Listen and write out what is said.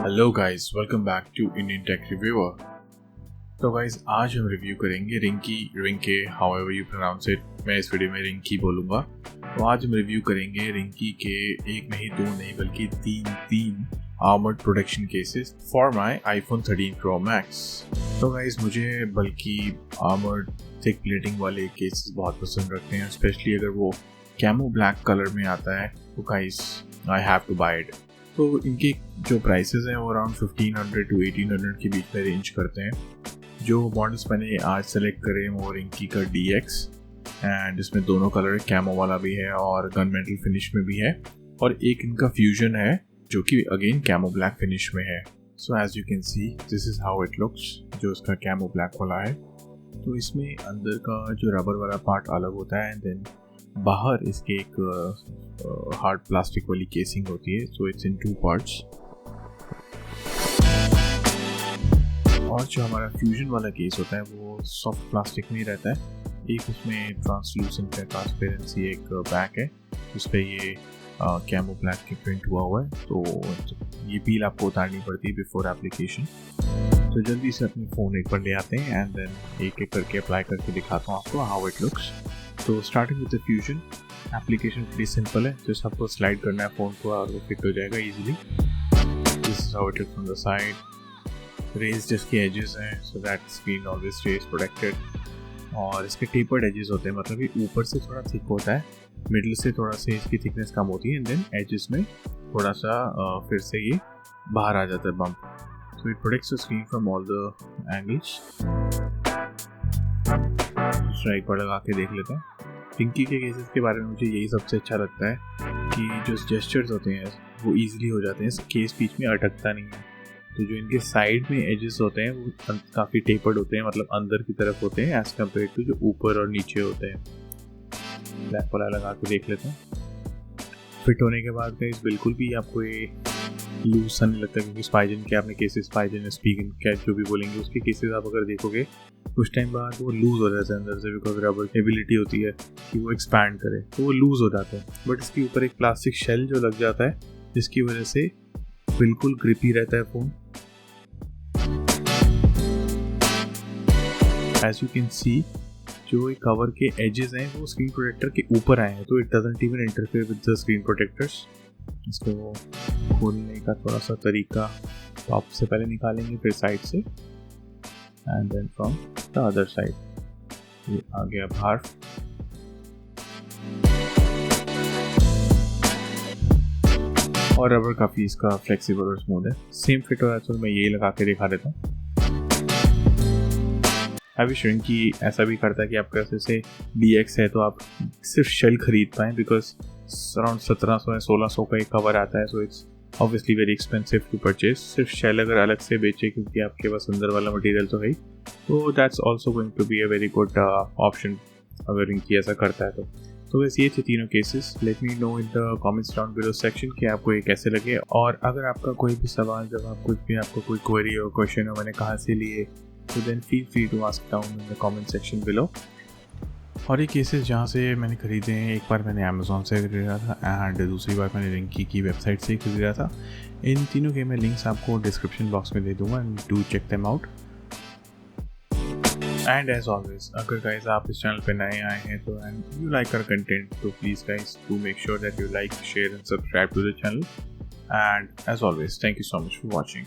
Hello guys, welcome back to indiantechreviewer। तो guys आज हम रिव्यू करेंगे Ringke however you pronounce it. मैं इस वीडियो में रिंकी बोलूँगा। तो आज हम रिव्यू करेंगे रिंकी के एक नहीं दो नहीं बल्कि तीन armoured protection cases for my iPhone 13 Pro Max। तो गाइस मुझे बल्कि आर्मर्ड थिक प्लेटिंग वाले केसेस बहुत पसंद रखते हैं, स्पेशली अगर वो कैमो ब्लैक कलर में आता है तो guys I have to buy it. तो इनके जो प्राइसेस हैं वो अराउंड 1500 to 1800 के बीच में रेंज करते हैं। जो मॉडल्स मैंने आज सेलेक्ट करे वो रिंकी का DX एंड इसमें दोनों कलर, कैमो वाला भी है और गन मेटल फिनिश में भी है, और एक इनका फ्यूजन है जो कि अगेन कैमो ब्लैक फिनिश में है। So as you can see this is how it looks, जो इसका कैमो ब्लैक वाला है। तो इसमें अंदर का जो रबर वाला पार्ट अलग होता है एंड देन बाहर इसके एक हार्ड प्लास्टिक वाली केसिंग होती है। So it's in 2 parts. और जो हमारा फ्यूजन वाला केस होता है वो सॉफ्ट प्लास्टिक में ही रहता है। एक उसमें ट्रांसलूसेंट है, ट्रांसपेरेंसी एक बैक है उस पर ये कैमो ब्लैक के प्रिंट हुआ है। तो ये पील आपको उतारनी पड़ती है बिफोर एप्लीकेशन। तो जल्दी से अपने फ़ोन एक पर ले आते हैं एंड देन एक एक करके अप्लाई करके दिखाता हूँ आपको हाउ इट लुक्स। तो starting with the fusion application pretty simple है, जस्ट आपको स्लाइड करना है फ़ोन को और वो फिट हो जाएगा easily. This is how it is from the side. Raised जिसके एजेस हैं so that screen always stays protected. और इसके टेपर्ड एजेस होते हैं, मतलब ये ऊपर से थोड़ा थिक होता है, मिडल से थोड़ा सा इसकी थिकनेस कम होती है एंड देन एजेस में थोड़ा सा फिर से ये बाहर आ जाता है bump. So it protects the screen from all the angles. Strike पर लगा के देख लेते हैं। रिंकी के केसेस के बारे में मुझे यही सबसे अच्छा लगता है कि जो जेस्चर्स होते हैं वो ईजिली हो जाते हैं, केस बीच में अटकता नहीं है। तो जो इनके साइड में एजेस होते हैं वो काफ़ी टेपर्ड होते हैं, मतलब अंदर की तरफ होते हैं एज कम्पेयर टू जो ऊपर और नीचे होते हैं। ब्लैक वाला लगा के देख लेते हैं। फिट होने के बाद गाइस बिल्कुल भी आपको ये लूज सा नहीं लगता, क्योंकि स्पाइजन के आपने केसेस, स्पाइजन स्पीगन कैट जो भी बोलेंगे उसके केसेस आप अगर देखोगे कुछ टाइम बाद वो लूज हो जाता है अंदर से, बिकॉज रबर की एबिलिटी होती है कि वो एक्सपैंड करे, तो वो लूज हो जाता है। बट इसके ऊपर एक प्लास्टिक शेल जो लग जाता है जिसकी वजह से बिल्कुल ग्रिपी रहता है phone. As you can see जो कवर के एजेस हैं वो स्क्रीन प्रोटेक्टर के ऊपर आए हैं, तो it doesn't even interfere with the screen protectors. इसको खोलने का थोड़ा सा तरीका, टॉप से पहले निकालेंगे फिर साइड से and then from the other side. ये आ गया बाहर। और रबर काफ़ी इसका फ्लेक्सिबल और स्मूथ है, सेम फिट हो रहा है, तो मैं यही लगा के दिखा देता हूँ। अभी रिंकी ऐसा भी करता है कि आपके पास जैसे DX है तो आप सिर्फ शेल खरीद पाएँ, बिकॉज अराउंड 1700 या 1600 का एक कवर आता है। So it's obviously very expensive to purchase. सिर्फ शेल अगर अलग से बेचे क्योंकि आपके पास अंदर वाला मटेरियल तो है, तो that's also going to be a very good option अगर रिंकी ऐसा करता है तो बस ये थे तीनों cases. Let me know in the comments down below section कि आपको ये कैसे लगे, और अगर आपका कोई भी सवाल, जब आप कुछ भी आपको कोई क्वेरी और क्वेश्चन हो मैंने कहाँ से लिए, तो then feel free to ask down in the comment section below. और ये केसेस जहाँ से मैंने ख़रीदे हैं, एक बार मैंने अमेज़ॉन से खरीदा था एंड दूसरी बार मैंने रिंकी की वेबसाइट से खरीदा था। इन तीनों के मैं लिंक्स आपको डिस्क्रिप्शन बॉक्स में दे दूँगा and do check them out. And as always अगर गाइज आप इस चैनल पे नए आए हैं तो and you like our content, तो please guys do make sure that you like, share and subscribe to the channel. And as always thank you so much for watching.